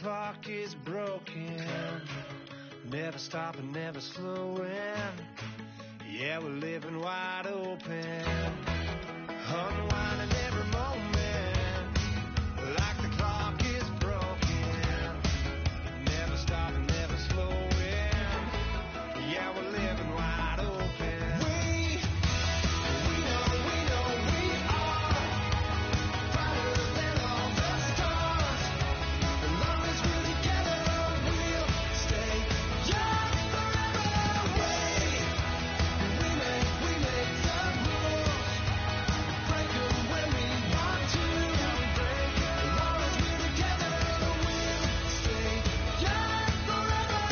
clock is broken. Never stopping, never slowing. Yeah, we're living wide open. Unwinding every moment. Like the clock is broken. Never stopping, never slowing. Yeah, we're living wide open. We know we are brighter than all the stars. As long as we're together, we'll stay young forever. We make the rules, break them when we want to. As long as we're together, we'll stay young forever.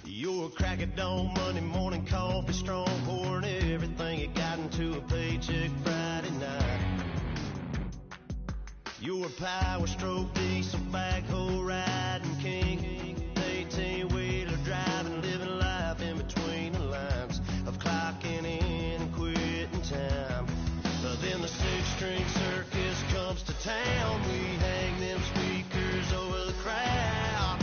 Your crack at dawn, Monday morning coffee, strong, pouring everything you got into a paycheck Friday night. Your power stroke, diesel backhoe riding king, 18-wheeler driving, living life in between the lines of clocking in and quitting time. Then the six-string circus comes to town. We hang them speakers over the crowd.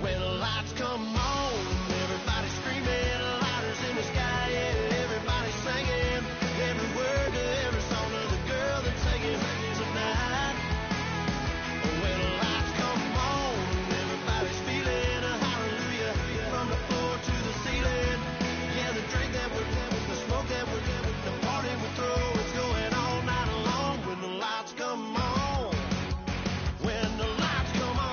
When the lights come on, everybody screaming, lighters in the sky, yeah, everybody singing, every word to every song of the girl that's singing tonight. When the lights come on, everybody's feeling a hallelujah from the floor to the ceiling. Yeah, the drink that we're having, the smoke that we're having, the party we throw, it's going all night long. When the lights come on, when the lights come on.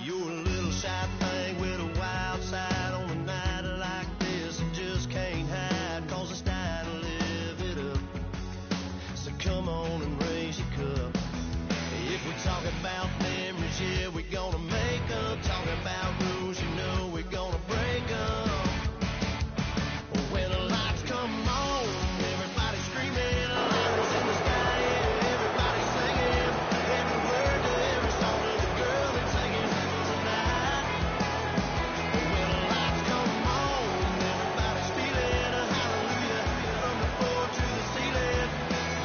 You're a little shy thing with a wild side on a night like this. You just can't hide, cause it's time to live it up. So come on and raise your cup. If we talk about memories, yeah, we're gonna make them. Talk about rules, you know we're gonna break them. When the lights come on, everybody screaming, letters in the sky, yeah, everybody singing, every word to every song of the girl that's singing tonight. When the lights come on, everybody's feeling a hallelujah from the floor to the ceiling.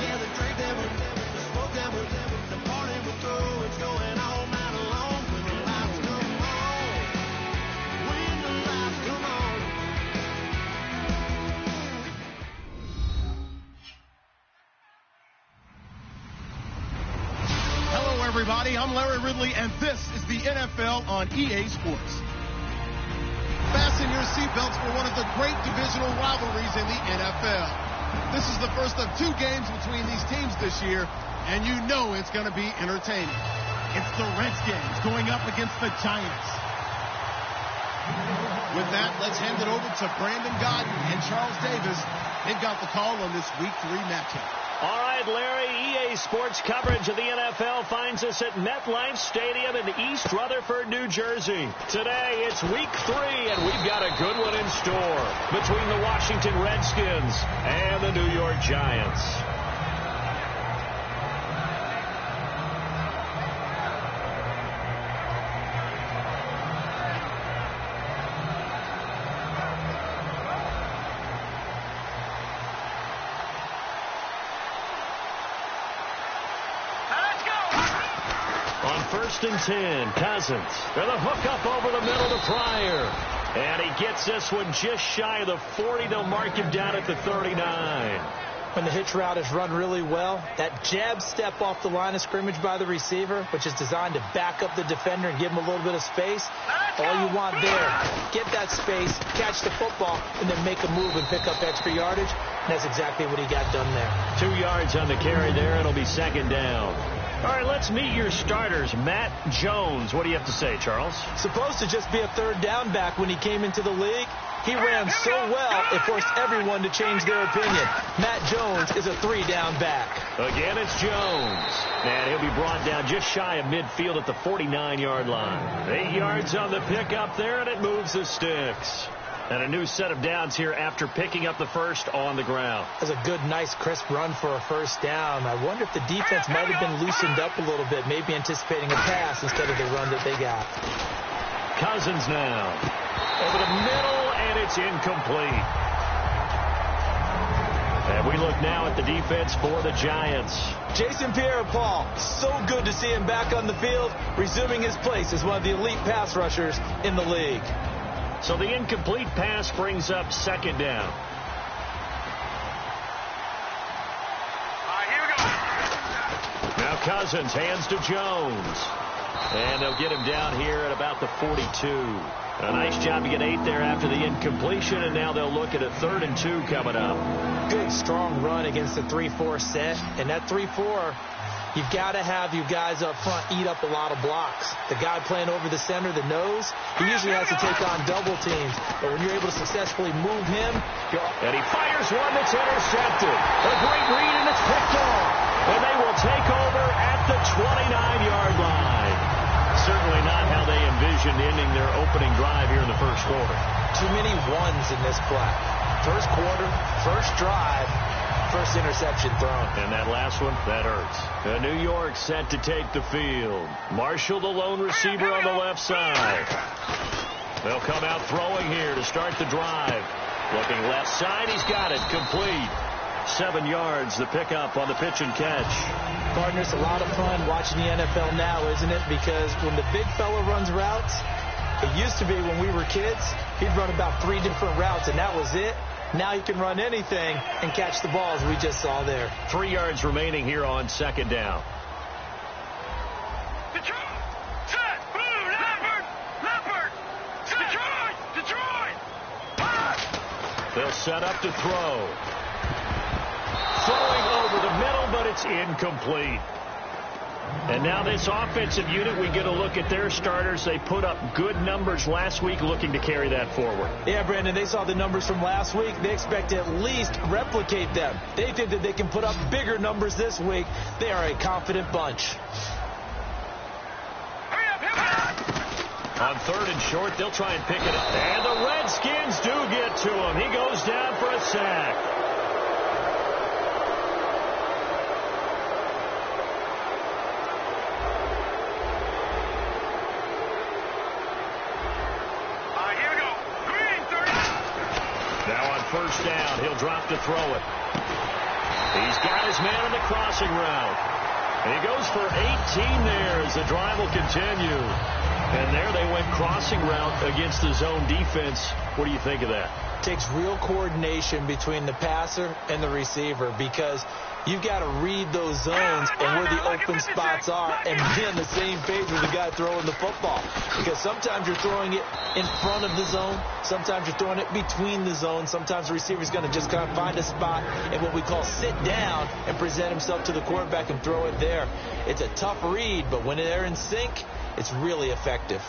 Yeah, the drink that we're having, the smoke that we're having, the party we throw, it's going all night long. When the lights come on, when the lights come on. Hello, everybody. I'm Larry Ridley, and this is the NFL on EA Sports. Fasten your seatbelts for one of the great divisional rivalries in the NFL. This is the first of two games between these teams this year, and you know it's going to be entertaining. It's the Redskins going up against the Giants. With that, let's hand it over to Brandon Godden and Charles Davis. They've got the call on this Week 3 matchup. All right, Larry, EA Sports coverage of the NFL finds us at MetLife Stadium in East Rutherford, New Jersey. Today, it's Week 3, and we've got a good one in store between the Washington Redskins and the New York Giants. First and 10, Cousins. And a hook up over the middle to Pryor. And he gets this one just shy of the 40. They'll mark him down at the 39. When the hitch route is run really well, that jab step off the line of scrimmage by the receiver, which is designed to back up the defender and give him a little bit of space, all you want there, get that space, catch the football, and then make a move and pick up extra yardage. And that's exactly what he got done there. 2 yards on the carry there. It'll be second down. All right, let's meet your starters. Matt Jones. What do you have to say, Charles? Supposed to just be a third down back when he came into the league. He ran so well, it forced everyone to change their opinion. Matt Jones is a 3-down back. Again, it's Jones. And he'll be brought down just shy of midfield at the 49-yard line. 8 yards on the pickup there, and it moves the sticks. And a new set of downs here after picking up the first on the ground. That's a good, nice, crisp run for a first down. I wonder if the defense might have been loosened up a little bit, maybe anticipating a pass instead of the run that they got. Cousins now. Over the middle, and it's incomplete. And we look now at the defense for the Giants. Jason Pierre-Paul, so good to see him back on the field, resuming his place as one of the elite pass rushers in the league. So the incomplete pass brings up second down. Here we go. Now Cousins hands to Jones. And they'll get him down here at about the 42. A nice job to get 8 there after the incompletion, and now they'll look at a 3rd and 2 coming up. Good, strong run against the 3-4 set. And that 3-4, you've got to have you guys up front eat up a lot of blocks. The guy playing over the center, the nose, he usually has to take on double teams. But when you're able to successfully move him, and he fires one that's intercepted. A great read, and it's picked off. And they will take over at the 29-yard line. Certainly not how they envisioned ending their opening drive here in the first quarter. Too many ones in this play. First quarter, first drive, first interception thrown. And that last one, that hurts. New York set to take the field. Marshall, the lone receiver on the left side. They'll come out throwing here to start the drive. Looking left side, he's got it. Complete. 7 yards, the pickup on the pitch and catch. Partner, it's a lot of fun watching the NFL now, isn't it? Because when the big fella runs routes, it used to be when we were kids, he'd run about 3 different routes, and that was it. Now he can run anything and catch the ball, as we just saw there. 3 yards remaining here on second down. Detroit! Set! Blue! Leopard! Leopard! Detroit! Detroit! They'll set up to throw. Throwing over the middle, but it's incomplete. And now this offensive unit, we get a look at their starters. They put up good numbers last week, looking to carry that forward. Yeah, Brandon, they saw the numbers from last week. They expect to at least replicate them. They think that they can put up bigger numbers this week. They are a confident bunch. On 3rd and short, they'll try and pick it up. And the Redskins do get to him. He goes down for a sack. First down, he'll drop to throw it. He's got his man on the crossing route. And he goes for 18 there as the drive will continue. And there they went crossing route against the zone defense. What do you think of that? Takes real coordination between the passer and the receiver, because you've got to read those zones and where the open spots are and be on the same page with the guy throwing the football. Because sometimes you're throwing it in front of the zone. Sometimes you're throwing it between the zones. Sometimes the receiver's going to just kind of find a spot and what we call sit down and present himself to the quarterback and throw it there. It's a tough read, but when they're in sync, it's really effective.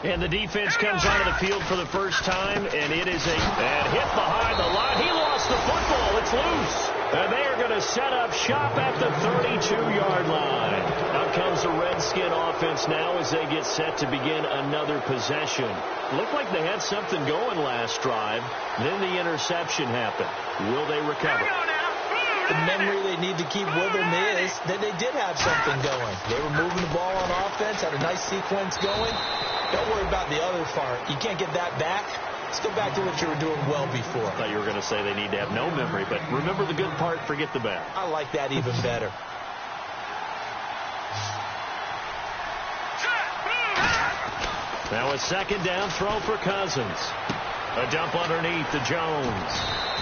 And the defense comes onto the field for the first time, and it is and hit behind the line. He lost the football. It's loose. And they are going to set up shop at the 32-yard line. Out comes the Redskin offense now as they get set to begin another possession. Looked like they had something going last drive. Then the interception happened. Will they recover? The memory they need to keep with them is that they did have something going. They were moving the ball on offense, had a nice sequence going. Don't worry about the other part. You can't get that back. Let's go back to what you were doing well before. I thought you were going to say they need to have no memory, but remember the good part, forget the bad. I like that even better. Now a second down throw for Cousins. A dump underneath to Jones.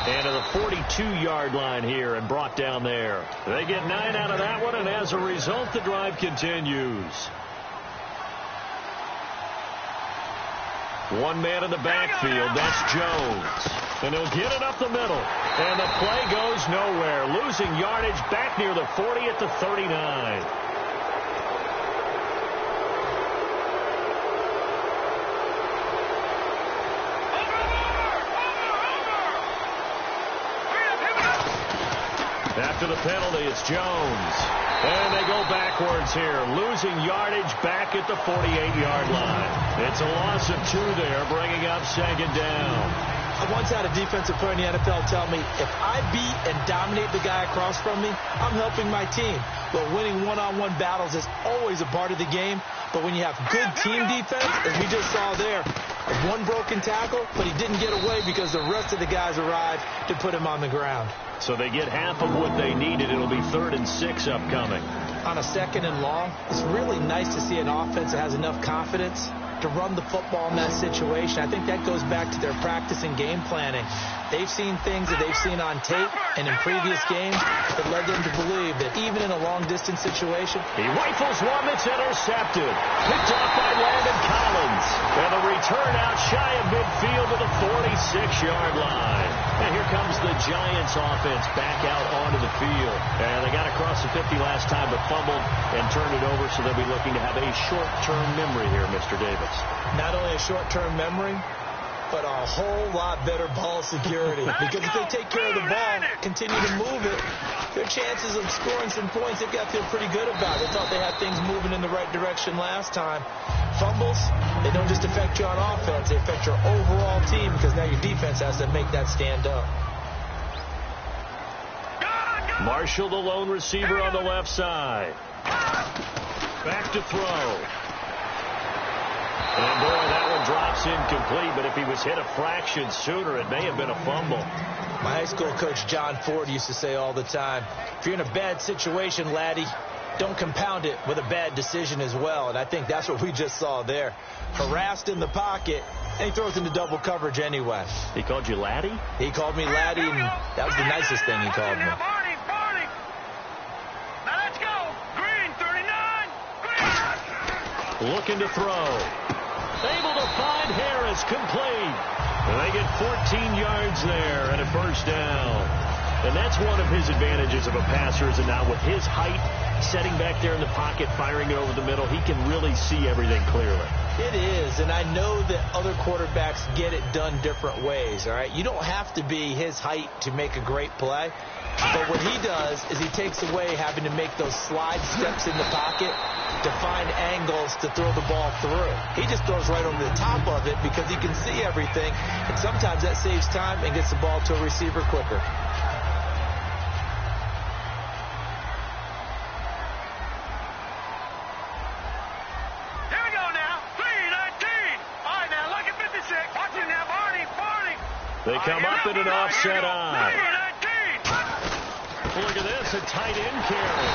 And to the 42-yard line here and brought down there. They get 9 out of that one, and as a result, the drive continues. One man in the backfield, that's Jones. And he'll get it up the middle. And the play goes nowhere. Losing yardage back near the 40 at the 39. After the penalty, it's Jones. And they go backwards here, losing yardage back at the 48-yard line. It's a loss of 2 there, bringing up second down. I once had a defensive player in the NFL tell me, if I beat and dominate the guy across from me, I'm helping my team. But winning one-on-one battles is always a part of the game. But when you have good team defense, as we just saw there, one broken tackle, but he didn't get away because the rest of the guys arrived to put him on the ground. So they get half of what they needed. It'll be 3rd and 6 upcoming. On a 2nd and long, it's really nice to see an offense that has enough confidence to run the football in that situation. I think that goes back to their practice and game planning. They've seen things that they've seen on tape and in previous games that led them to believe that even in a long-distance situation... He rifles one that's intercepted. Picked off by Landon Collins. And a return out shy of midfield to the 46-yard line. And here comes the Giants offense back out onto the field. And they got across the 50 last time but fumbled and turned it over, so they'll be looking to have a short-term memory here, Mr. Davis. Not only a short-term memory, but a whole lot better ball security. Because if they take care of the ball, continue to move it, their chances of scoring some points, they've got to feel pretty good about it. They thought they had things moving in the right direction last time. Fumbles, they don't just affect you on offense, they affect your overall team because now your defense has to make that stand up. Marshall, the lone receiver on the left side. Back to throw. And boy, that one drops incomplete, but if he was hit a fraction sooner, it may have been a fumble. My high school coach, John Ford, used to say all the time, if you're in a bad situation, laddie, don't compound it with a bad decision as well. And I think that's what we just saw there. Harassed in the pocket, and he throws into double coverage anyway. He called you laddie? He called me laddie, and that was the nicest thing he called me. Now let's go. Green, 39. Green. Looking to throw. Able to find Harris, complete. And they get 14 yards there and a first down. And that's one of his advantages of a passer, is that now with his height, setting back there in the pocket, firing it over the middle, he can really see everything clearly. It is, and I know that other quarterbacks get it done different ways, all right? You don't have to be his height to make a great play. But what he does is he takes away having to make those slide steps in the pocket to find angles to throw the ball through. He just throws right over the top of it because he can see everything, and sometimes that saves time and gets the ball to a receiver quicker. Here we go now. 3-19. All right, now look at 56. Watch it now, Barney. They come up in an offset eye. 3-19. Look at this, a tight end carry.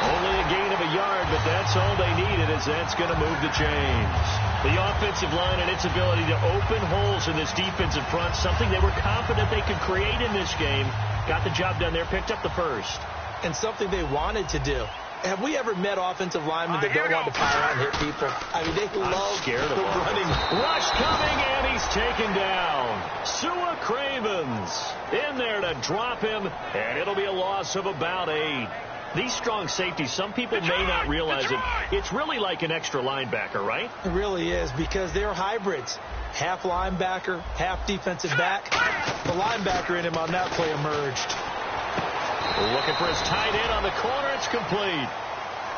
Only a gain of a yard, but that's all they needed, as that's going to move the chains. The offensive line and its ability to open holes in this defensive front, something they were confident they could create in this game. Got the job done there, picked up the first. And something they wanted to do. Have we ever met offensive linemen that don't want to fire out and hit people? I mean, they love the running. Rush coming, and he's taken down. Sua Cravens in there to drop him, and it'll be a loss of about 8. These strong safeties, some people may not realize it. It's really like an extra linebacker, right? It really is, because they're hybrids. Half linebacker, half defensive back. The linebacker in him on that play emerged. Looking for his tight end on the corner. It's complete.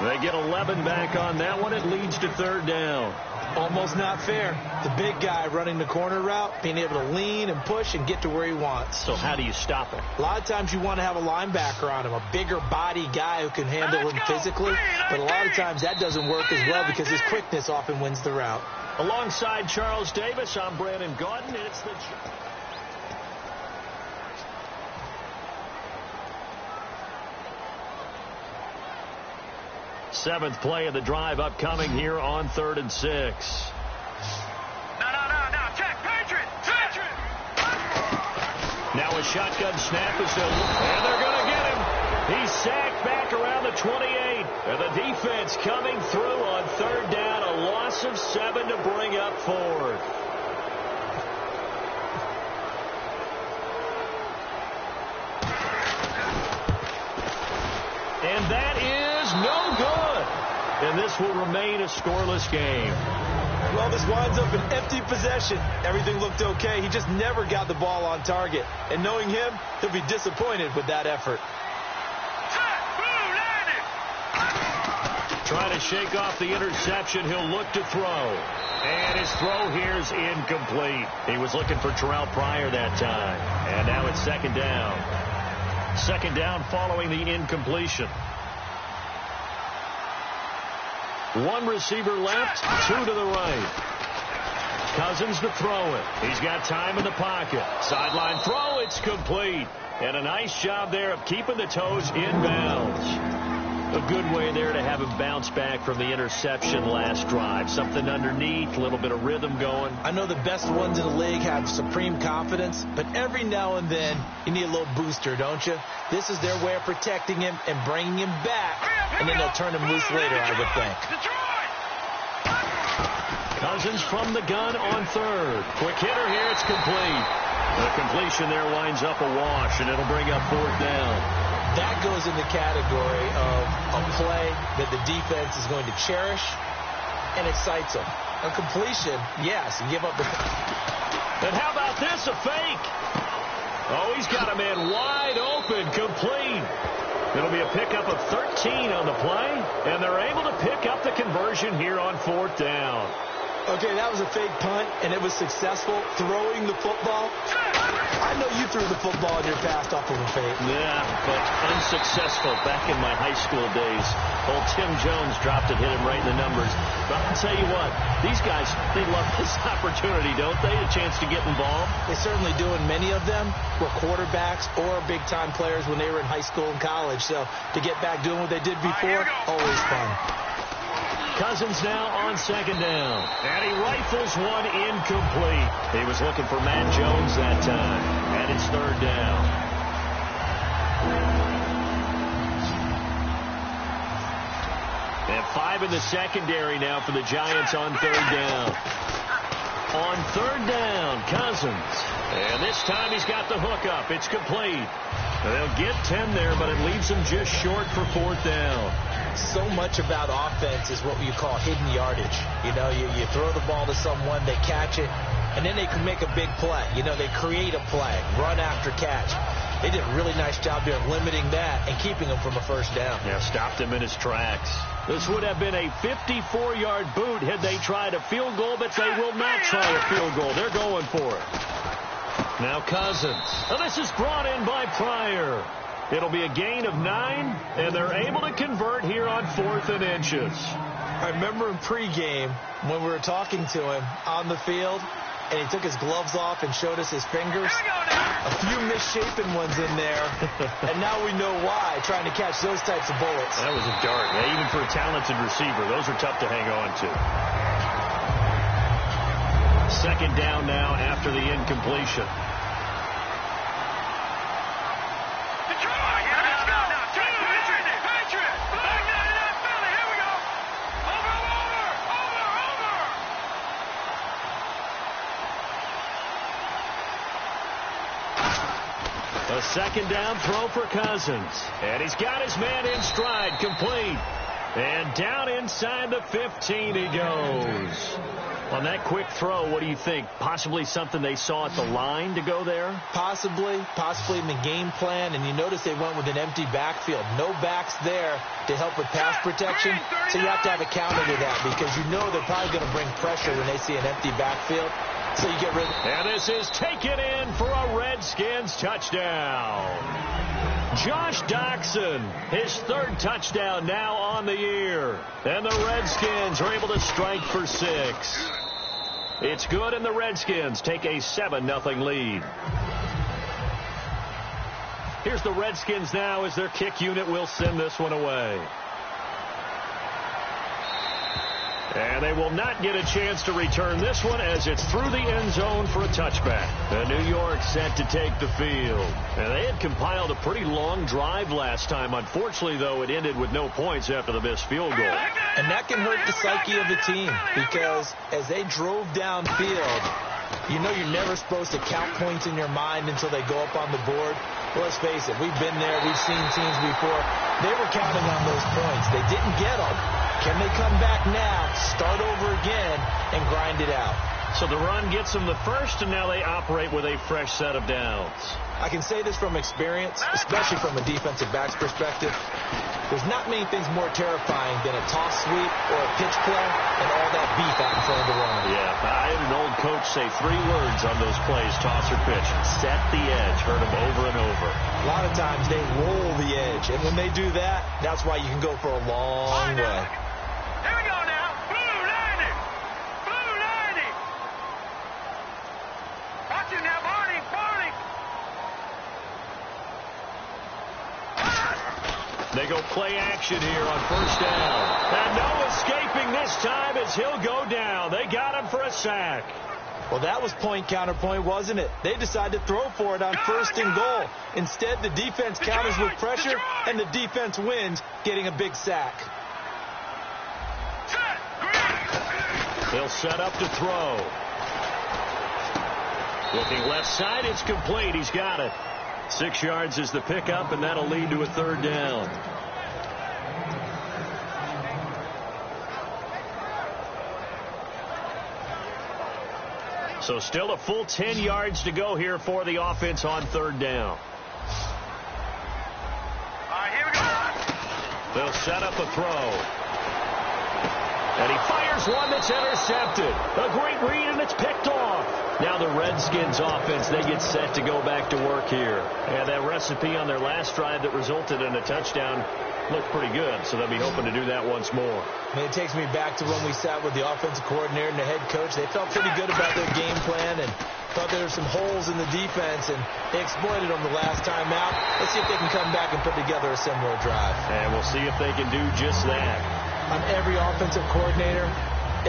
They get 11 back on that one. It leads to third down. Almost not fair. The big guy running the corner route, being able to lean and push and get to where he wants. So how do you stop him? A lot of times you want to have a linebacker on him, a bigger body guy who can handle him physically. But a lot of times that doesn't work as well because his quickness often wins the route. Alongside Charles Davis, I'm Brandon Gaudin. It's the... Seventh play of the drive upcoming here on 3rd and 6. No. Check. Patriot. Now a shotgun snap is and they're going to get him. He's sacked back around the 28. And the defense coming through on 3rd down. A loss of 7 to bring up 4th. And that is no good. And this will remain a scoreless game. Well, this winds up an empty possession. Everything looked okay. He just never got the ball on target. And knowing him, he'll be disappointed with that effort. Trying to shake off the interception. He'll look to throw. And his throw here is incomplete. He was looking for Terrell Pryor that time. And now it's second down. Second down following the incompletion. One receiver left, two to the right. Cousins to throw it. He's got time in the pocket. Sideline throw, it's complete. And a nice job there of keeping the toes in bounds. A good way there to have him bounce back from the interception last drive. Something underneath, a little bit of rhythm going. I know the best ones in the league have supreme confidence, but every now and then you need a little booster, don't you? This is their way of protecting him and bringing him back, and then they'll turn him loose later, I would think. Cousins from the gun on third. Quick hitter here, it's complete. The completion there winds up a wash, and it'll bring up fourth down. That goes in the category of a play that the defense is going to cherish and excites them. A completion, yes, and give up the... And how about this, a fake? Oh, he's got a man wide open, complete. It'll be a pickup of 13 on the play, and they're able to pick up the conversion here on fourth down. Okay, that was a fake punt, and it was successful throwing the football. I know you threw the football in your past off of a fake. Yeah, but unsuccessful back in my high school days. Old Tim Jones dropped it, hit him right in the numbers. But I'll tell you what, these guys, they love this opportunity, don't they? A chance to get involved. They certainly do, and many of them were quarterbacks or big-time players when they were in high school and college. So to get back doing what they did before, always fun. Cousins now on second down. And he rifles one incomplete. He was looking for Matt Jones that time. And it's third down. And 5 in the secondary now for the Giants on third down. On third down, Cousins. And this time he's got the hook up. It's complete. They'll get 10 there, but it leaves them just short for fourth down. So much about offense is what you call hidden yardage. You know, you throw the ball to someone, they catch it, and then they can make a big play. You know, they create a play, run after catch. They did a really nice job there limiting that and keeping him from a first down. Yeah, stopped him in his tracks. This would have been a 54-yard boot had they tried a field goal, but they will not try a field goal. They're going for it. Now Cousins. Now this is brought in by Pryor. It'll be a gain of 9, and they're able to convert here on 4th and inches. I remember in pregame when we were talking to him on the field, and he took his gloves off and showed us his fingers. A few misshapen ones in there, and now we know why, trying to catch those types of bullets. That was a dart. Yeah, even for a talented receiver, those are tough to hang on to. Second down now after the incompletion. A second down throw for Cousins. And he's got his man in stride, complete. And down inside the 15 he goes. On that quick throw, what do you think? Possibly something they saw at the line to go there? Possibly in the game plan. And you notice they went with an empty backfield. No backs there to help with pass protection. So you have to have a counter to that because you know they're probably going to bring pressure when they see an empty backfield. So you get rid of it. And this is taken in for a Redskins touchdown. Josh Doctson, his 3rd touchdown now on the year. And the Redskins are able to strike for 6. It's good, and the Redskins take a 7-0 lead. Here's the Redskins now as their kick unit will send this one away. And they will not get a chance to return this one as it's through the end zone for a touchback. And New York set to take the field. And they had compiled a pretty long drive last time. Unfortunately, though, it ended with no points after the missed field goal. And that can hurt the psyche of the team because as they drove downfield, you know you're never supposed to count points in your mind until they go up on the board. Well, let's face it, we've been there. We've seen teams before. They were counting on those points. They didn't get them. Can they come back now, start over again, and grind it out? So the run gets them the first, and now they operate with a fresh set of downs. I can say this from experience, especially from a defensive back's perspective. There's not many things more terrifying than a toss sweep or a pitch play and all that beef out in front of the runner. Yeah, I had an old coach say 3 words on those plays, toss or pitch. Set the edge. Heard them over and over. A lot of times they roll the edge, and when they do that, that's why you can go for a long way. Here we go now. Blue 90. Blue 90. Watch it now, Barney. Barney. They go play action here on first down. And no escaping this time as he'll go down. They got him for a sack. Well, that was point counterpoint, wasn't it? They decided to throw for it on first and goal. Instead, the defense counters with pressure, and the defense wins, getting a big sack. They'll set up to throw. Looking left side, it's complete. He's got it. 6 yards is the pickup, and that'll lead to a third down. So still a full 10 yards to go here for the offense on third down. All right, here we go. They'll set up a throw. And he fires one that's intercepted. A great read, and it's picked off. Now the Redskins offense, they get set to go back to work here. And that recipe on their last drive that resulted in a touchdown looked pretty good, so they'll be hoping to do that once more. I mean, it takes me back to when we sat with the offensive coordinator and the head coach. They felt pretty good about their game plan and thought there were some holes in the defense, and they exploited them the last time out. Let's see if they can come back and put together a similar drive. And we'll see if they can do just that. On every offensive coordinator,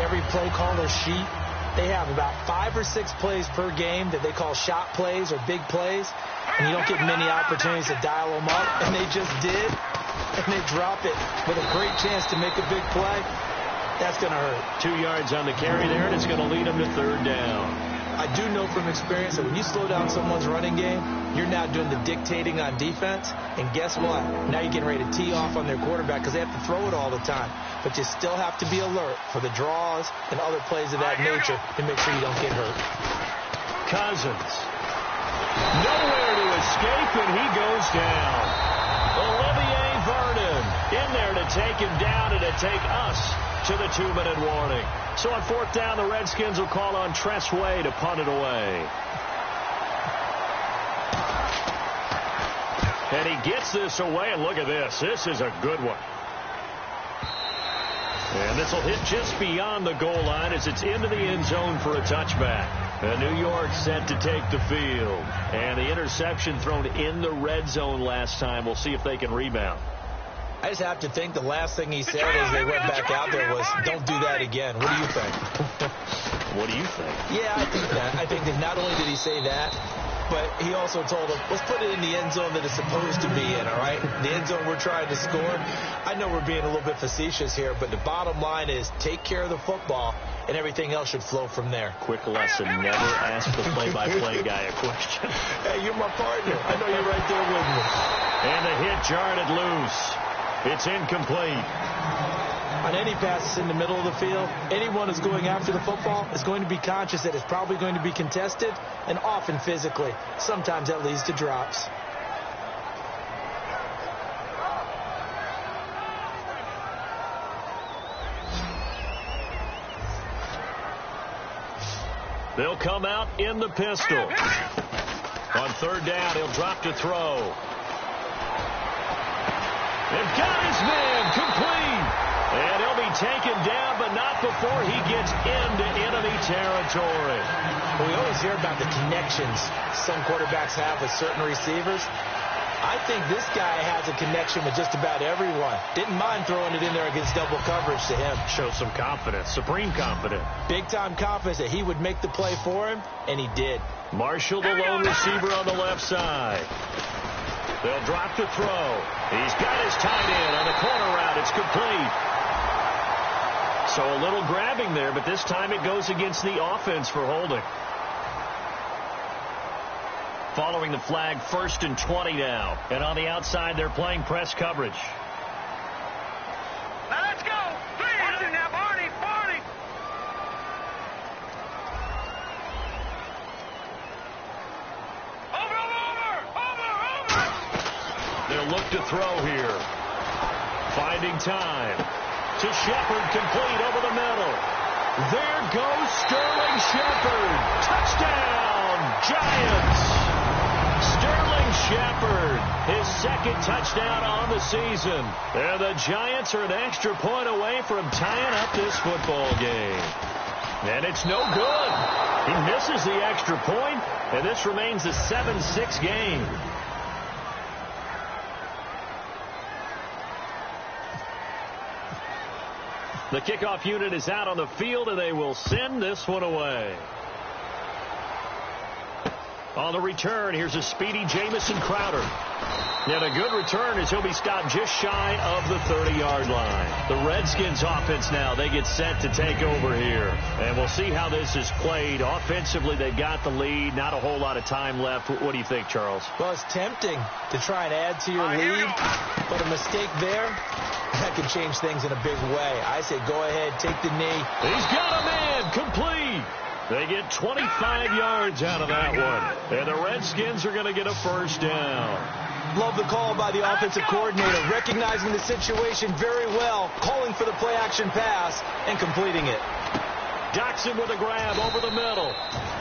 every play caller sheet, they have about 5 or 6 plays per game that they call shot plays or big plays, and you don't get many opportunities to dial them up, and they just did, and they drop it with a great chance to make a big play. That's going to hurt. 2 yards on the carry there, and it's going to lead them to third down. I do know from experience that when you slow down someone's running game, you're now doing the dictating on defense, and guess what? Now you're getting ready to tee off on their quarterback because they have to throw it all the time. But you still have to be alert for the draws and other plays of that nature to make sure you don't get hurt. Cousins. Nowhere to escape, and he goes down. Olivier Vernon in there to take him down and to take us to the 2-minute warning. So on fourth down, the Redskins will call on Tress Way to punt it away. And he gets this away, and look at this. This is a good one. And this will hit just beyond the goal line as it's into the end zone for a touchback. And New York set to take the field. And the interception thrown in the red zone last time. We'll see if they can rebound. I just have to think the last thing he said as they went back out there was, don't do that again. What do you think? What do you think? Yeah, I think that. I think that not only did he say that, but he also told them, let's put it in the end zone that it's supposed to be in, all right? The end zone we're trying to score. I know we're being a little bit facetious here, but the bottom line is take care of the football, and everything else should flow from there. Quick lesson, never ask the play-by-play guy a question. Hey, you're my partner. I know you're right there with me. And the hit jarred it loose. It's incomplete. On any passes in the middle of the field, anyone who's going after the football is going to be conscious that it's probably going to be contested, and often physically. Sometimes that leads to drops. They'll come out in the pistol. On third down, he'll drop to throw. They've got his man complete. And he'll be taken down, but not before he gets into enemy territory. Well, we always hear about the connections some quarterbacks have with certain receivers. I think this guy has a connection with just about everyone. Didn't mind throwing it in there against double coverage to him. Show some confidence, supreme confidence. Big-time confidence that he would make the play for him, and he did. Marshall, the lone receiver on the left side. They'll drop to throw. He's got his tight end on the corner route. It's complete. So a little grabbing there, but this time it goes against the offense for holding. Following the flag, 1st and 20 now. And on the outside, they're playing press coverage. Now let's go. Watch it now, Barney. Barney. Over. They'll look to throw here. Finding time. To Shepard, complete over the middle. There goes Sterling Shepard. Touchdown, Giants. Sterling Shepard, his second touchdown on the season. And the Giants are an extra point away from tying up this football game. And it's no good. He misses the extra point, and this remains a 7-6 game. The kickoff unit is out on the field, and they will send this one away. On the return, here's a speedy Jamison Crowder. And a good return as he'll be stopped just shy of the 30-yard line. The Redskins offense now, they get set to take over here. And we'll see how this is played. Offensively, they've got the lead. Not a whole lot of time left. What do you think, Charles? Well, it's tempting to try and add to your lead, but a mistake there, that can change things in a big way. I say go ahead, take the knee. He's got a man, complete. They get 25 yards out of that one. And the Redskins are going to get a first down. Love the call by the offensive coordinator, recognizing the situation very well, calling for the play-action pass, and completing it. Jackson with a grab over the middle.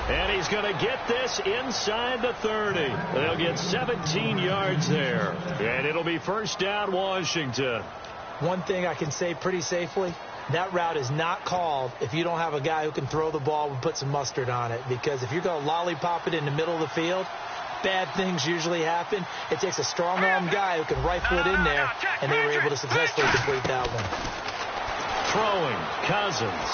And he's going to get this inside the 30. They'll get 17 yards there. And it'll be first down, Washington. One thing I can say pretty safely, that route is not called if you don't have a guy who can throw the ball and put some mustard on it. Because if you're going to lollipop it in the middle of the field, bad things usually happen. It takes a strong-arm guy who can rifle it in there, and they were able to successfully complete that one. Throwing, Cousins.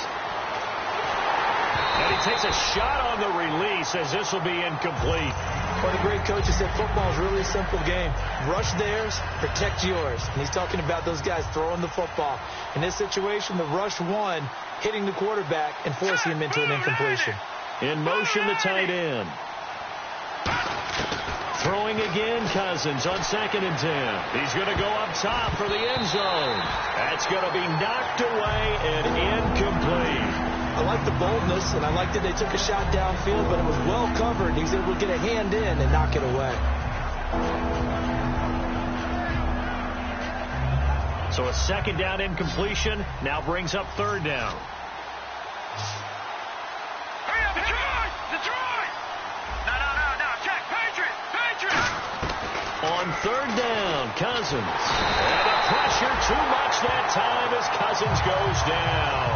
And he takes a shot on the release as this will be incomplete. One of the great coaches said football is really a simple game. Rush theirs, protect yours. And he's talking about those guys throwing the football. In this situation, the rush one, hitting the quarterback and forcing him into an incompletion. In motion, the tight end. Throwing again, Cousins on 2nd and 10. He's going to go up top for the end zone. That's going to be knocked away and incomplete. I like the boldness, and I like that they took a shot downfield, but it was well covered. He was able to get a hand in and knock it away. So a second down incompletion now brings up third down. Hurry up, Detroit! Detroit! No, check, Patriot! On third down, Cousins. And the pressure too much that time as Cousins goes down.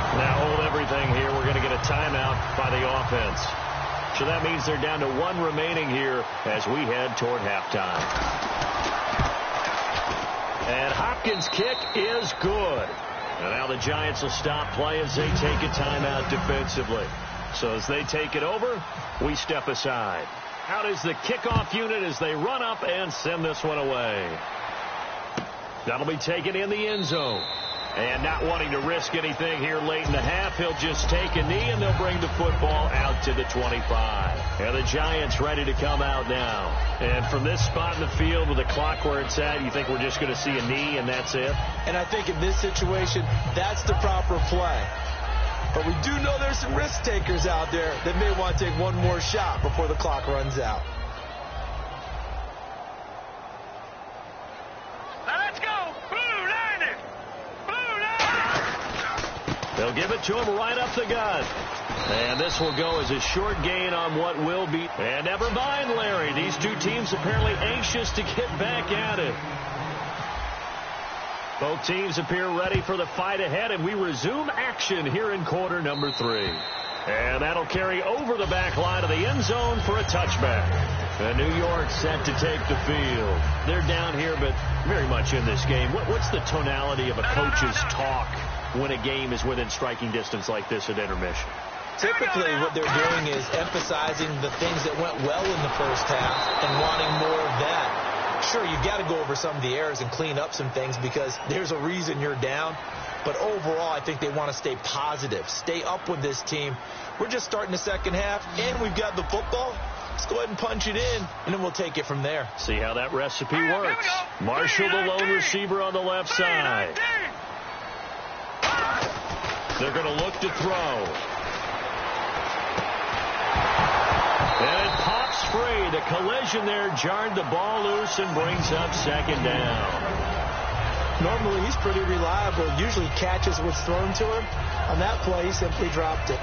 Now hold everything here. We're going to get a timeout by the offense. So that means they're down to one remaining here as we head toward halftime. And Hopkins' kick is good. And now the Giants will stop play as they take a timeout defensively. So as they take it over, we step aside. Out is the kickoff unit as they run up and send this one away. That'll be taken in the end zone. And not wanting to risk anything here late in the half, he'll just take a knee, and they'll bring the football out to the 25. And the Giants ready to come out now. And from this spot in the field with the clock where it's at, you think we're just going to see a knee and that's it? And I think in this situation, that's the proper play. But we do know there's some risk takers out there that may want to take one more shot before the clock runs out. They'll give it to him right up the gut. And this will go as a short gain on what will be. And never mind, Larry. These two teams apparently anxious to get back at it. Both teams appear ready for the fight ahead, and we resume action here in quarter number 3. And that'll carry over the back line of the end zone for a touchback. And New York set to take the field. They're down here, but very much in this game. What's the tonality of a coach's talk when a game is within striking distance like this at intermission? Typically, what they're doing is emphasizing the things that went well in the first half and wanting more of that. Sure, you've got to go over some of the errors and clean up some things because there's a reason you're down. But overall, I think they want to stay positive, stay up with this team. We're just starting the second half, and we've got the football. Let's go ahead and punch it in, and then we'll take it from there. See how that recipe works. Marshall, the lone receiver on the left side. They're going to look to throw. And it pops free. The collision there jarred the ball loose and brings up second down. Normally, he's pretty reliable. Usually catches what's thrown to him. On that play, he simply dropped it.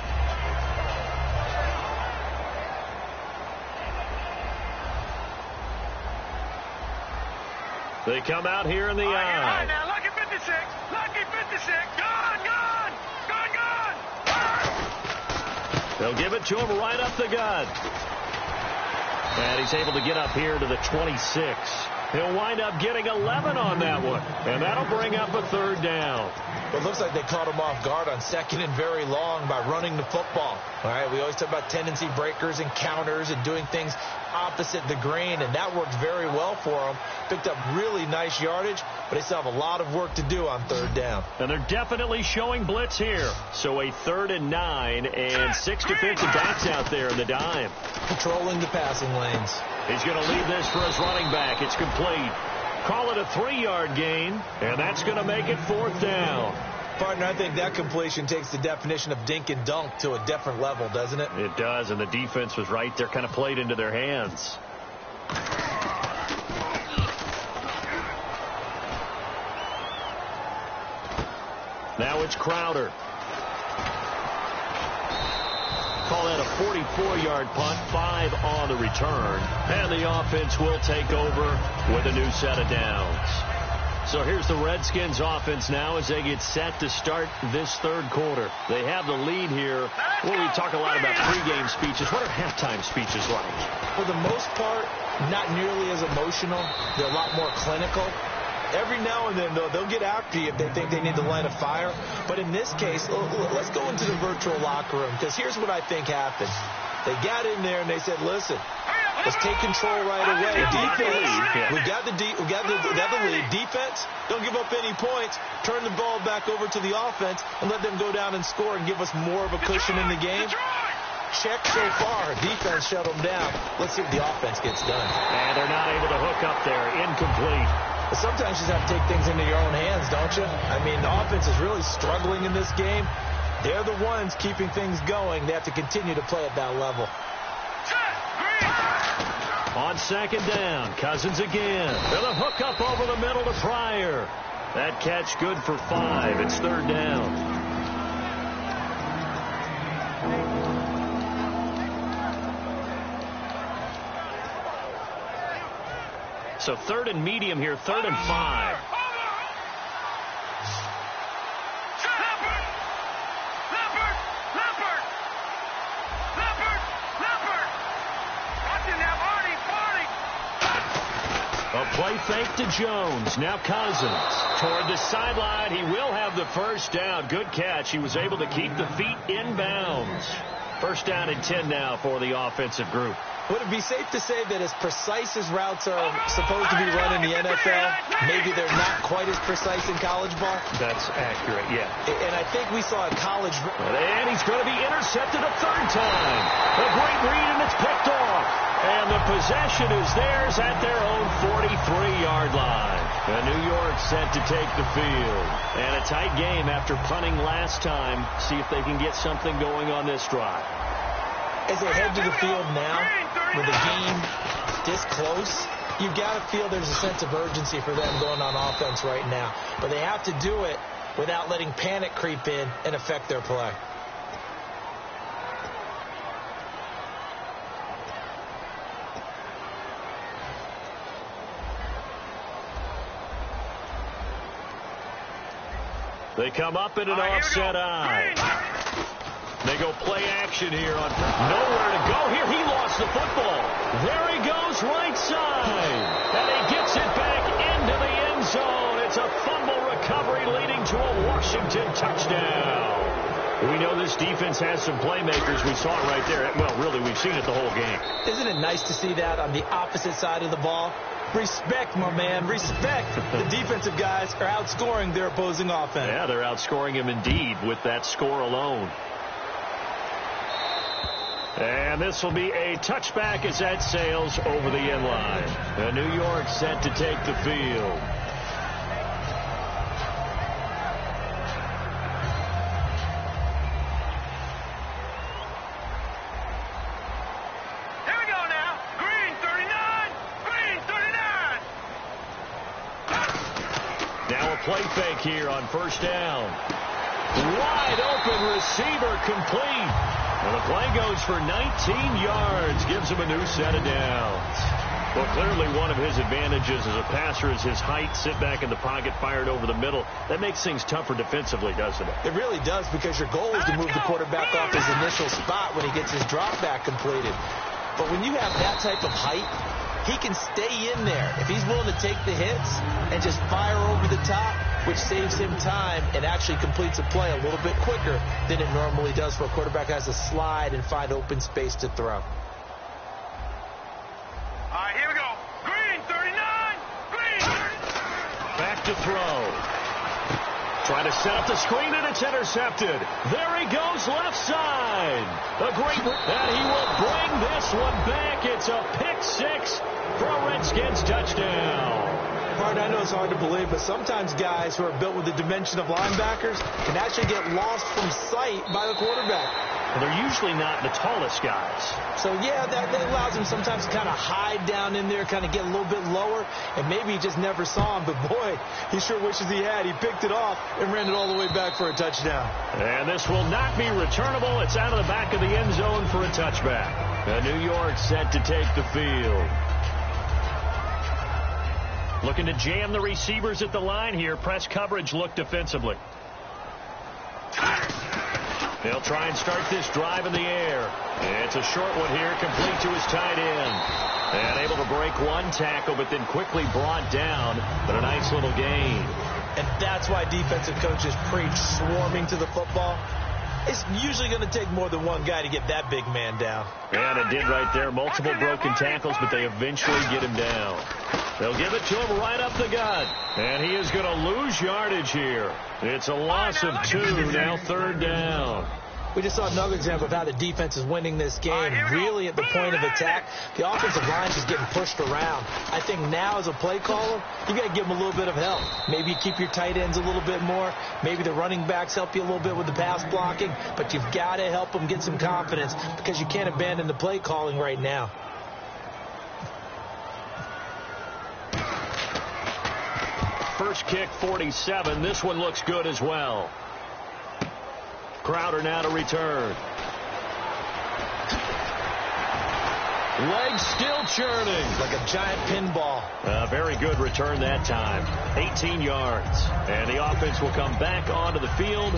They come out here in the eye. Now, lucky 56. Lucky 56. Gone. They'll give it to him right up the gut. And he's able to get up here to the 26. He'll wind up getting 11 on that one. And that'll bring up a third down. It looks like they caught him off guard on second and very long by running the football. All right, we always talk about tendency breakers and counters and doing things opposite the grain, and that worked very well for them. Picked up really nice yardage, but they still have a lot of work to do on third down. And they're definitely showing blitz here. So a 3rd and 9 and 6 defensive backs out there in the dime. Controlling the passing lanes. He's going to leave this for his running back. It's complete. Call it a 3-yard gain, and that's going to make it 4th down. Partner, I think that completion takes the definition of dink and dunk to a different level, doesn't it? It does, and the defense was right there, kind of played into their hands. Now it's Crowder. Call that a 44-yard punt, 5 on the return. And the offense will take over with a new set of downs. So here's the Redskins offense now as they get set to start this third quarter. They have the lead here. Well, we talk a lot about pregame speeches. What are halftime speeches like? For the most part, not nearly as emotional. They're a lot more clinical. Every now and then, though, they'll get after you if they think they need to light a fire. But in this case, let's go into the virtual locker room, because here's what I think happened. They got in there and they said, listen, let's take control right away. Defense, we got the lead. Defense, don't give up any points. Turn the ball back over to the offense and let them go down and score and give us more of a cushion in the game. Check so far. Defense shut them down. Let's see what the offense gets done. And they're not able to hook up there. Incomplete. But sometimes you just have to take things into your own hands, don't you? I mean, the offense is really struggling in this game. They're the ones keeping things going. They have to continue to play at that level. On second down, Cousins again. With a hook up over the middle to Pryor. That catch good for 5. It's 3rd down. So 3rd and medium here, 3rd and 5. A play fake to Jones. Now Cousins toward the sideline. He will have the first down. Good catch. He was able to keep the feet in bounds. First down and 10 now for the offensive group. Would it be safe to say that as precise as routes are supposed to be run in the NFL, maybe they're not quite as precise in college ball? That's accurate, yeah. And I think we saw a college... And he's going to be intercepted a 3rd time. A great read, and it's picked off. And the possession is theirs at their own 43-yard line. New York set to take the field. And a tight game after punting last time. See if they can get something going on this drive. As they head to the field now, with the game this close, you've got to feel there's a sense of urgency for them going on offense right now. But they have to do it without letting panic creep in and affect their play. They come up in an offset eye. They go play action here on nowhere to go here. He lost the football. There he goes right side. And he gets it back into the end zone. It's a fumble recovery leading to a Washington touchdown. We know this defense has some playmakers. We saw it right there. Well, really, we've seen it the whole game. Isn't it nice to see that on the opposite side of the ball? Respect, my man. Respect. The defensive guys are outscoring their opposing offense. Yeah, they're outscoring him indeed with that score alone. And this will be a touchback as that sails over the end line. New York set to take the field. Here we go now. little play fake here on first down. Wide open receiver complete. And the play goes for 19 yards. Gives him a new set of downs. Well, clearly one of his advantages as a passer is his height. Sit back in the pocket, fired over the middle. That makes things tougher defensively, doesn't it? It really does, because your goal is to move the quarterback off his initial spot when he gets his drop back completed. But when you have that type of height, he can stay in there if he's willing to take the hits and just fire over the top, which saves him time and actually completes a play a little bit quicker than it normally does for a quarterback who has to slide and find open space to throw. All right, here we go. Green, 39. Green, 39. Back to throw. Trying to set up the screen, and it's intercepted. There he goes, left side. A great, and he will bring this one back. It's a pick six for a Redskins touchdown. Martin, I know it's hard to believe, but sometimes guys who are built with the dimension of linebackers can actually get lost from sight by the quarterback. Well, they're usually not the tallest guys. So, yeah, that allows him sometimes to kind of hide down in there, kind of get a little bit lower, and maybe he just never saw him. But, boy, he sure wishes he had. He picked it off and ran it all the way back for a touchdown. And this will not be returnable. It's out of the back of the end zone for a touchback. New York set to take the field. Looking to jam the receivers at the line here. Press coverage look defensively. They'll try and start this drive in the air. It's a short one here, complete to his tight end. And able to break one tackle, but then quickly brought down. But a nice little gain. And that's why defensive coaches preach swarming to the football. It's usually going to take more than one guy to get that big man down. And it did right there. Multiple broken tackles, but they eventually get him down. They'll give it to him right up the gut. And he is going to lose yardage here. It's a loss of 2, now third down. We just saw another example of how the defense is winning this game. Really at the point of attack, the offensive line is just getting pushed around. I think now as a play caller, you got to give them a little bit of help. Maybe you keep your tight ends a little bit more. Maybe the running backs help you a little bit with the pass blocking. But you've got to help them get some confidence, because you can't abandon the play calling right now. First kick, 47. This one looks good as well. Crowder now to return. Legs still churning. Like a giant pinball. Very good return that time. 18 yards. And the offense will come back onto the field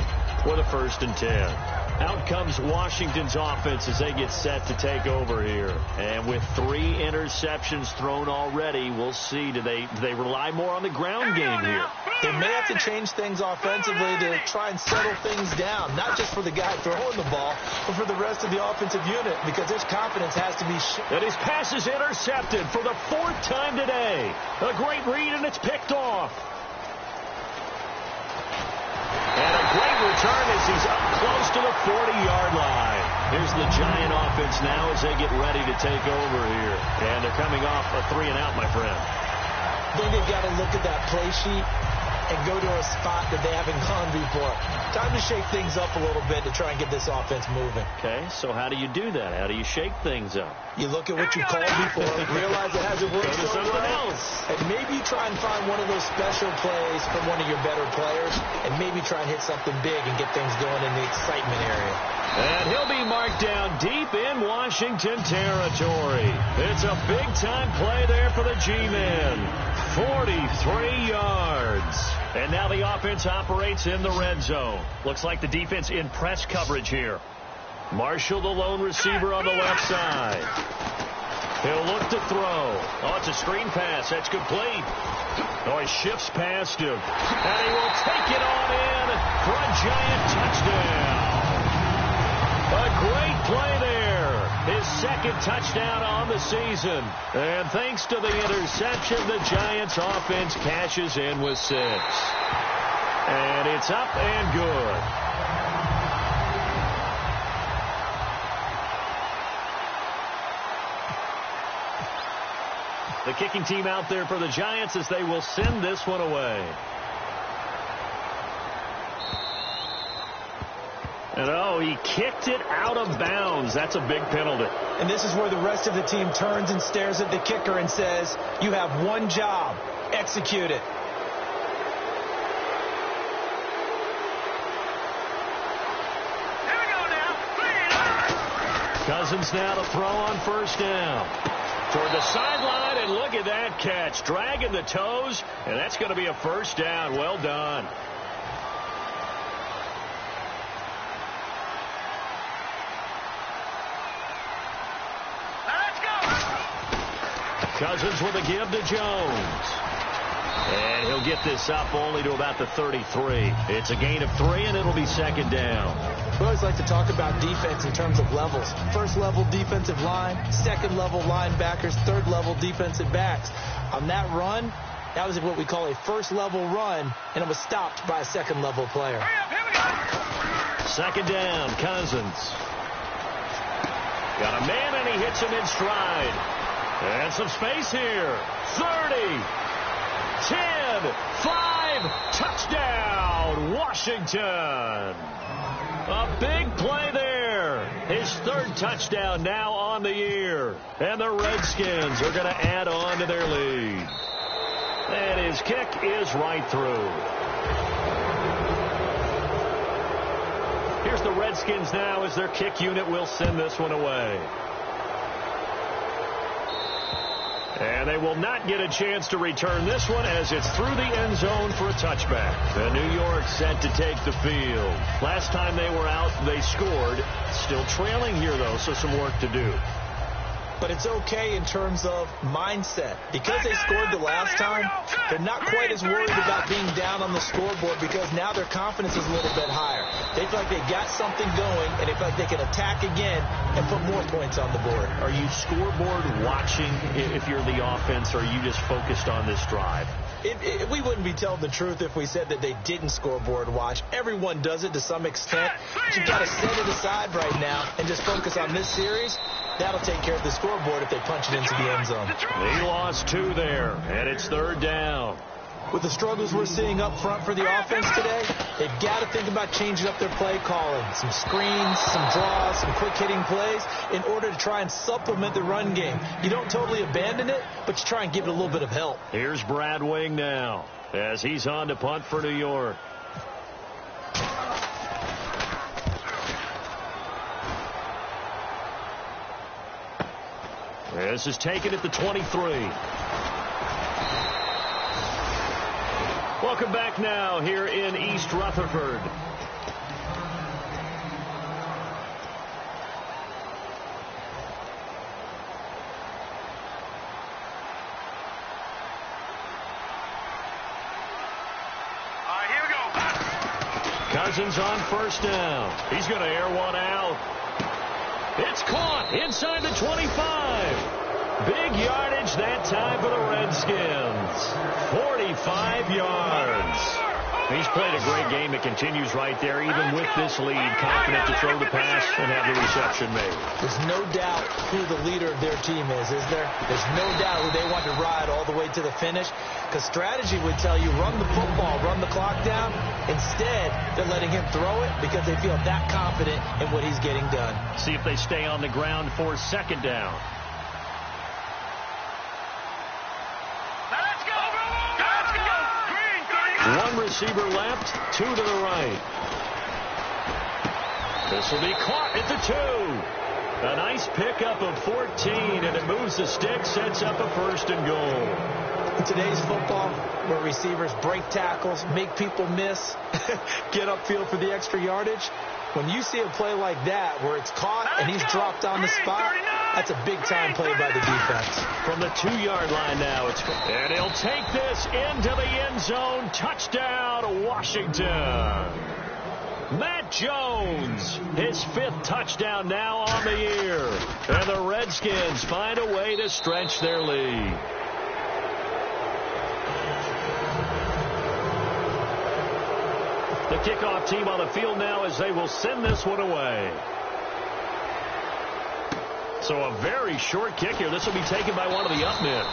with a 1st and 10. Out comes Washington's offense as they get set to take over here. And with 3 interceptions thrown already, we'll see. Do they rely more on the ground game here? They may have to change things offensively to try and settle things down, not just for the guy throwing the ball, but for the rest of the offensive unit, because his confidence has to be And his pass is intercepted for the 4th time today. A great read, and it's picked off. And a great return as he's up close to the 40-yard line. Here's the Giant offense now as they get ready to take over here. And they're coming off a 3-and-out, my friend. I think they've got to look at that play sheet and go to a spot that they haven't gone before. Time to shake things up a little bit to try and get this offense moving. Okay, so how do you do that? How do you shake things up? You look at what you called before, realize it hasn't worked Go to so something well, else. and maybe try and find one of those special plays from one of your better players, and maybe try and hit something big and get things going in the excitement area. And he'll be marked down deep in Washington territory. It's a big-time play there for the G-men. 43 yards. And now the offense operates in the red zone. Looks like the defense in press coverage here. Marshall, the lone receiver on the left side. He'll look to throw. Oh, it's a screen pass. That's complete. Oh, he shifts past him. And he will take it on in for a Giant touchdown. A great play there. His 2nd touchdown on the season. And thanks to the interception, the Giants offense cashes in with 6. And it's up and good. The kicking team out there for the Giants as they will send this one away. And oh, he kicked it out of bounds. That's a big penalty. And this is where the rest of the team turns and stares at the kicker and says, you have one job. Execute it. Cousins now to throw on first down. Toward the sideline, and look at that catch. Dragging the toes, and that's going to be a first down. Well done. Let's go. Cousins with a give to Jones. And he'll get this up only to about the 33. It's a gain of 3, and it'll be second down. We always like to talk about defense in terms of levels. First level defensive line, second level linebackers, third level defensive backs. On that run, that was what we call a first level run, and it was stopped by a second level player. Hurry up, here we go. Second down, Cousins. Got a man, and he hits him in stride. And some space here. 30. 10, 5, touchdown, Washington. A big play there. His third touchdown now on the year. And the Redskins are going to add on to their lead. And his kick is right through. Here's the Redskins now as their kick unit will send this one away. And they will not get a chance to return this one as it's through the end zone for a touchback. The New York set to take the field. Last time they were out, they scored. Still trailing here, though, so some work to do. But it's okay in terms of mindset. Because they scored the last time, they're not quite as worried about being down on the scoreboard because now their confidence is a little bit higher. They feel like they've got something going, and they feel like they can attack again and put more points on the board. Are you scoreboard watching if you're the offense, or are you just focused on this drive? We wouldn't be telling the truth if we said that they didn't scoreboard watch. Everyone does it to some extent, but you've got to set it aside right now and just focus on this series. That'll take care of the scoreboard if they punch it into the end zone. He lost 2 there, and it's third down. With the struggles we're seeing up front for the offense today, they've got to think about changing up their play calling. Some screens, some draws, some quick-hitting plays in order to try and supplement the run game. You don't totally abandon it, but you try and give it a little bit of help. Here's Brad Wing now as he's on to punt for New York. This is taken at the 23. Welcome back now here in East Rutherford. Here we go. Cousins on first down. He's going to air one out. It's caught inside the 25. Big yardage that time for the Redskins. 45 yards. He's played a great game. It continues right there, even with this lead. Confident to throw the pass and have the reception made. There's no doubt who the leader of their team is there? There's no doubt who they want to ride all the way to the finish. Because strategy would tell you, run the football, run the clock down. Instead, they're letting him throw it because they feel that confident in what he's getting done. See if they stay on the ground for second down. Let's go. Let's go. Green. One receiver left, 2 to the right. This will be caught at the 2. A nice pickup of 14, and it moves the stick, sets up a first and goal. In today's football, where receivers break tackles, make people miss, get upfield for the extra yardage, when you see a play like that where it's caught and he's dropped on the spot, that's a big-time play by the defense. From the 2-yard line now, and he'll take this into the end zone. Touchdown, Washington. Matt Jones, his 5th touchdown now on the year. And the Redskins find a way to stretch their lead. The kickoff team on the field now as they will send this one away. So a very short kick here. This will be taken by one of the up men.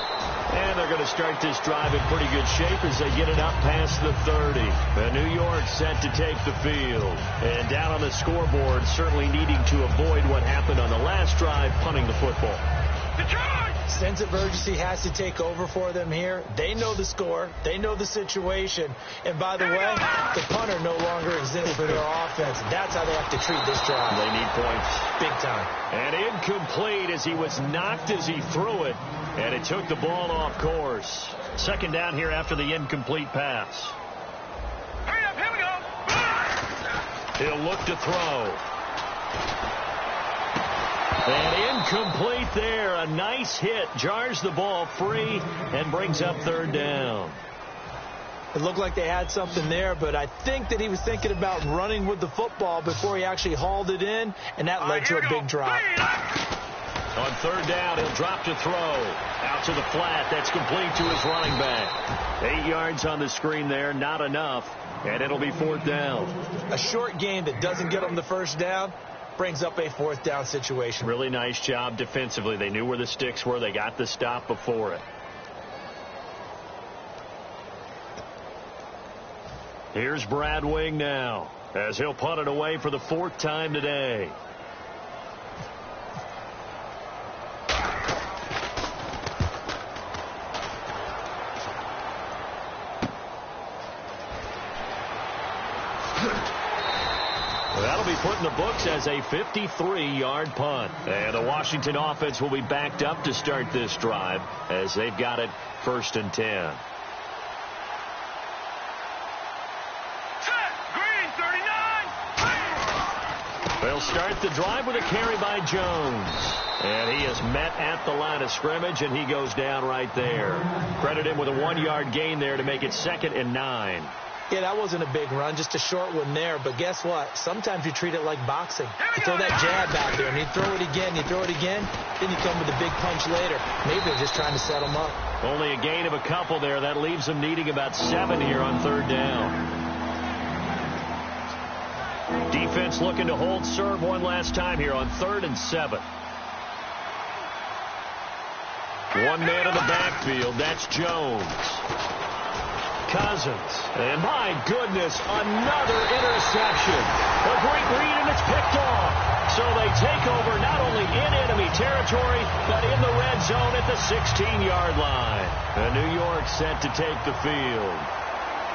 And they're going to start this drive in pretty good shape as they get it up past the 30. The New York set to take the field. And down on the scoreboard, certainly needing to avoid what happened on the last drive, punting the football. sense of urgency has to take over for them here. They know the score. They know the situation. And by the way, the punter no longer exists for their offense. That's how they have to treat this drive. They need points. Big time. And incomplete as he was knocked as he threw it. And it took the ball off course. Second down here after the incomplete pass. Hurry up, here we go. He'll look to throw. And incomplete there. A nice hit. Jars the ball free and brings up third down. It looked like they had something there, but I think that he was thinking about running with the football before he actually hauled it in, and that led to a big drop. On third down, he'll drop to throw. Out to the flat. That's complete to his running back. 8 yards on the screen there. Not enough. And it'll be fourth down. A short game that doesn't get them the first down brings up a fourth down situation. Really nice job defensively. They knew where the sticks were. They got the stop before it. Here's Brad Wing now as he'll punt it away for the 4th time today. That'll be put in the books as a 53-yard punt. And the Washington offense will be backed up to start this drive as they've got it 1st and 10. Set, green, 39. They'll start the drive with a carry by Jones. And he is met at the line of scrimmage, and he goes down right there. Credit him with a 1-yard gain there to make it 2nd and 9. Yeah, that wasn't a big run, just a short one there. But guess what? Sometimes you treat it like boxing. You throw that jab out there, and you throw it again, then you come with a big punch later. Maybe they're just trying to set them up. Only a gain of a couple there. That leaves them needing about 7 here on third down. Defense looking to hold serve one last time here on 3rd and 7. One man in the backfield. That's Jones. Cousins. And my goodness, another interception. A great read, and it's picked off. So they take over not only in enemy territory, but in the red zone at the 16-yard line. And New York set to take the field.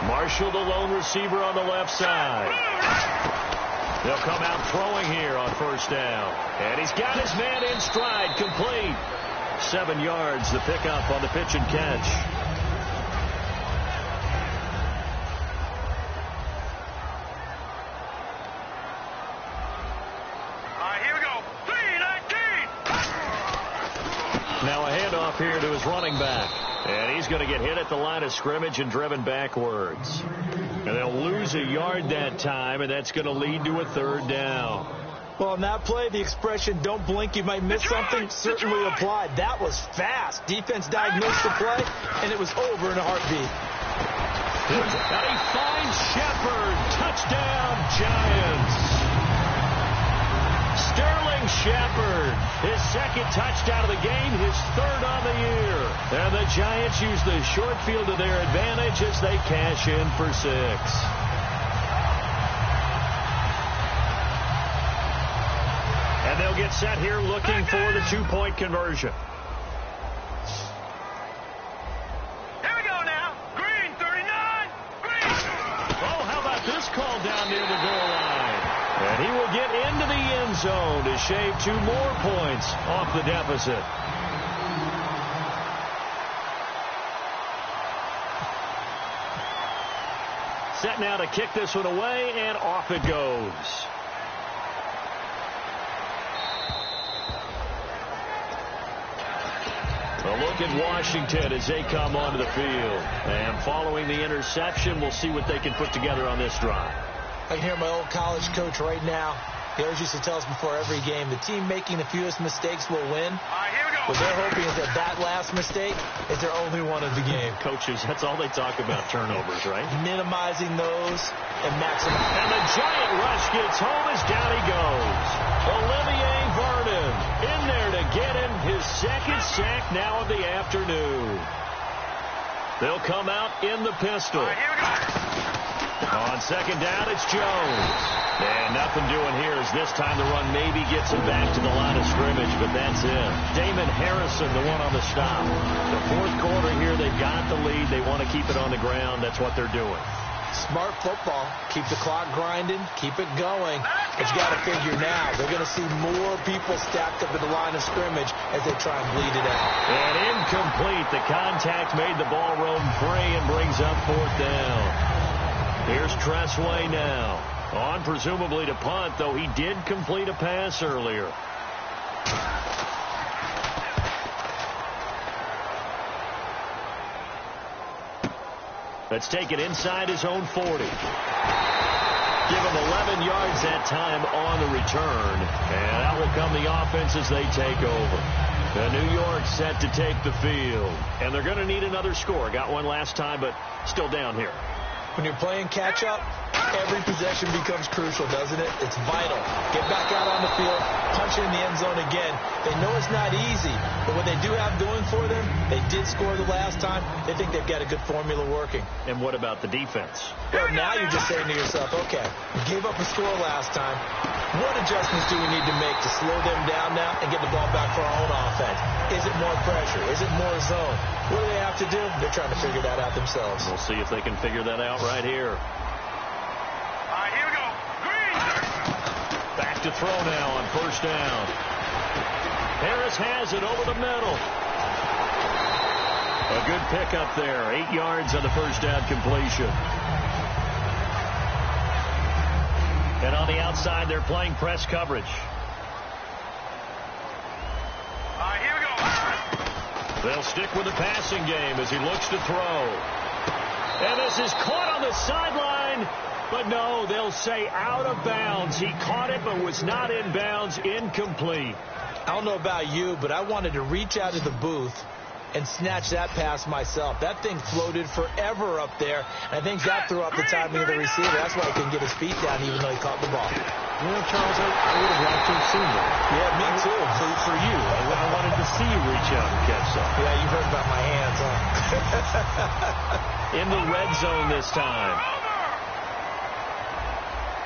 Marshall, the lone receiver on the left side. They'll come out throwing here on 1st down. And he's got his man in stride, complete. 7 yards, the pickup on the pitch and catch. Now a handoff here to his running back. And he's going to get hit at the line of scrimmage and driven backwards. And they'll lose a yard that time, and that's going to lead to a 3rd down. Well, on that play, the expression, don't blink, you might miss something, certainly applied. That was fast. Defense diagnosed the play, and it was over in a heartbeat. And he finds Shepard. Touchdown, Giants. Sterling Shepard, his 2nd touchdown of the game, his 3rd on the year. And the Giants use the short field to their advantage as they cash in for 6. And they'll get set here looking for the 2-point conversion. Here we go now. Green, 39. Green. Oh, how about this call down near the goal line? And he will get into the end zone to shave 2 more points off the deficit. Set now to kick this one away, and off it goes. A look at Washington as they come onto the field. And following the interception, we'll see what they can put together on this drive. I can hear my old college coach right now. He always used to tell us before every game, the team making the fewest mistakes will win. Here we go. What they're hoping is that last mistake is their only one of the game. Coaches, that's all they talk about, turnovers, right? Minimizing those and maximizing. And the Giant rush gets home as down he goes. Olivier Vernon in there to get him his 2nd sack now of the afternoon. They'll come out in the pistol. Here we go. On second down, it's Jones. And nothing doing here as this time the run maybe gets him back to the line of scrimmage, but that's it. Damon Harrison, the one on the stop. The fourth quarter here, they've got the lead. They want to keep it on the ground. That's what they're doing. Smart football. Keep the clock grinding. Keep it going. But you got to figure now, they're going to see more people stacked up at the line of scrimmage as they try and bleed it out. And incomplete. The contact made the ball roam free and brings up fourth down. Here's Tressway now. On presumably to punt, though he did complete a pass earlier. Let's take it inside his own 40. Give him 11 yards that time on the return. And out will come the offense as they take over. New York set to take the field. And they're going to need another score. Got one last time, but still down here. When you're playing catch-up, every possession becomes crucial, doesn't it? It's vital. Get back out on the field, punch it in the end zone again. They know it's not easy, but what they do have doing for them, they did score the last time. They think they've got a good formula working. And what about the defense? Well, now you're just saying to yourself, okay, we gave up a score last time. What adjustments do we need to make to slow them down now and get the ball back for our own offense? Is it more pressure? Is it more zone? What do they have to do? They're trying to figure that out themselves. We'll see if they can figure that out right here. All right, here we go. Green. Back to throw now on first down. Harris has it over the middle. A good pickup there. 8 yards on the first down completion. And on the outside, they're playing press coverage. All right, here we go. They'll stick with the passing game as he looks to throw. And this is caught on the sideline. But no, they'll say out of bounds. He caught it but was not in bounds. Incomplete. I don't know about you, but I wanted to reach out to the booth and snatch that pass myself. That thing floated forever up there. And I think that threw off the timing of the receiver. That's why he couldn't get his feet down even though he caught the ball. Well, Charles, I would have liked to have seen that. Yeah, me too. For you. I wanted to see you reach out and catch something. Yeah, you heard about my hands, huh? In the red zone this time.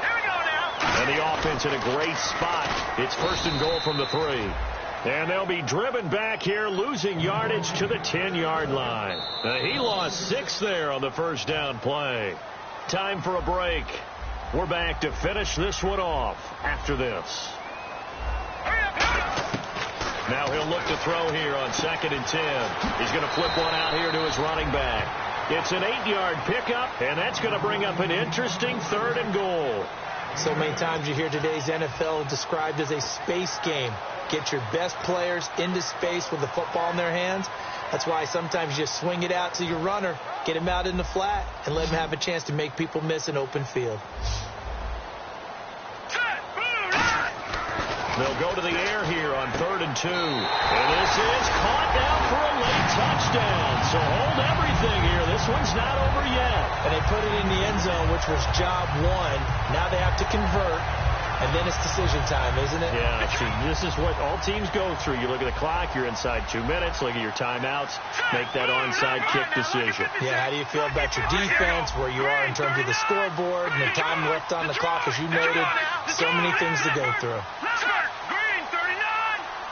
Here we go now. And the offense in a great spot. It's first and goal from the 3. And they'll be driven back here, losing yardage to the 10-yard line. He lost 6 there on the first down play. Time for a break. We're back to finish this one off after this. Now he'll look to throw here on 2nd and 10. He's going to flip one out here to his running back. It's an 8-yard pickup, and that's going to bring up an interesting 3rd and goal. So many times you hear today's NFL described as a space game. Get your best players into space with the football in their hands. That's why sometimes you just swing it out to your runner, get him out in the flat, and let him have a chance to make people miss an open field. They'll go to the air here on 3rd and 2. And this is caught down for a late touchdown. So hold everything here. This one's not over yet. And they put it in the end zone, which was job 1. Now they have to convert. And then it's decision time, isn't it? Yeah, see, this is what all teams go through. You look at the clock, you're inside 2 minutes. Look at your timeouts. Make that onside kick decision. Yeah, how do you feel about your defense, where you are in terms of the scoreboard, and the time left on the clock, as you noted? So many things to go through. Green 39.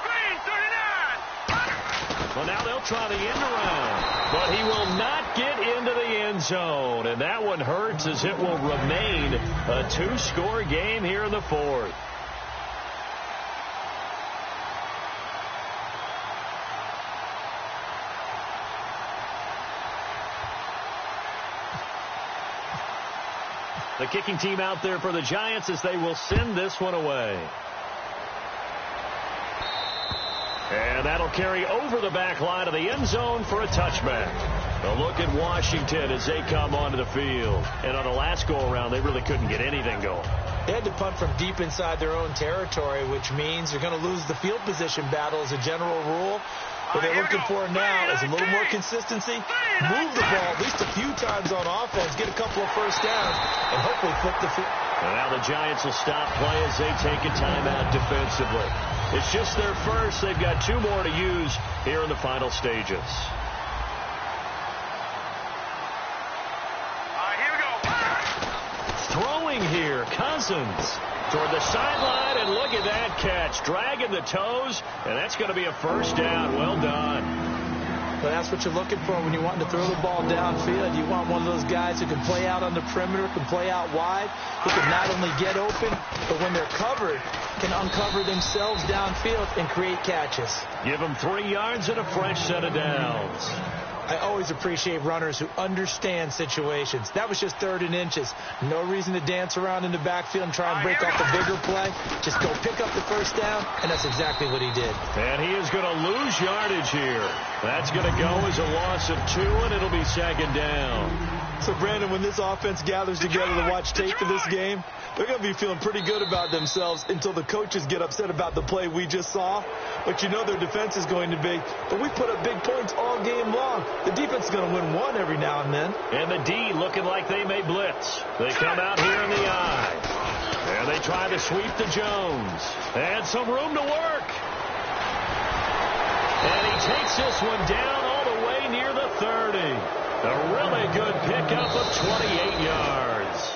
Green 39. Well, now they'll try the end around. But he will not get into the end zone. And that one hurts as it will remain a 2-score game here in the 4th. The kicking team out there for the Giants as they will send this one away. And that'll carry over the back line of the end zone for a touchback. A look at Washington as they come onto the field. And on the last go-around, they really couldn't get anything going. They had to punt from deep inside their own territory, which means they're going to lose the field position battle as a general rule. What they're looking for now is a little more consistency, move the ball at least a few times on offense, get a couple of first downs, and hopefully flip the field. And now the Giants will stop play as they take a timeout defensively. It's just their first. They've got 2 more to use here in the final stages. All right, here we go. Cousins toward the sideline, and look at that catch. Dragging the toes, and that's going to be a first down. Well done. But that's what you're looking for when you're wanting to throw the ball downfield. You want one of those guys who can play out on the perimeter, can play out wide, who can not only get open, but when they're covered, can uncover themselves downfield and create catches. Give them 3 yards and a fresh set of downs. I always appreciate runners who understand situations. That was just 3rd and inches. No reason to dance around in the backfield and try and break off a bigger play. Just go pick up the first down, and that's exactly what he did. And he is going to lose yardage here. That's going to go as a loss of 2, and it'll be 2nd down. So, Brandon, when this offense gathers together to watch tape for this game, they're going to be feeling pretty good about themselves until the coaches get upset about the play we just saw. But you know their defense is going to be, but we put up big points all game long. The defense is going to win one every now and then. And the D looking like they may blitz. They come out here in the I. And they try to sweep to Jones. And some room to work. And he takes this one down all the way near the 30. A really good pickup of 28 yards.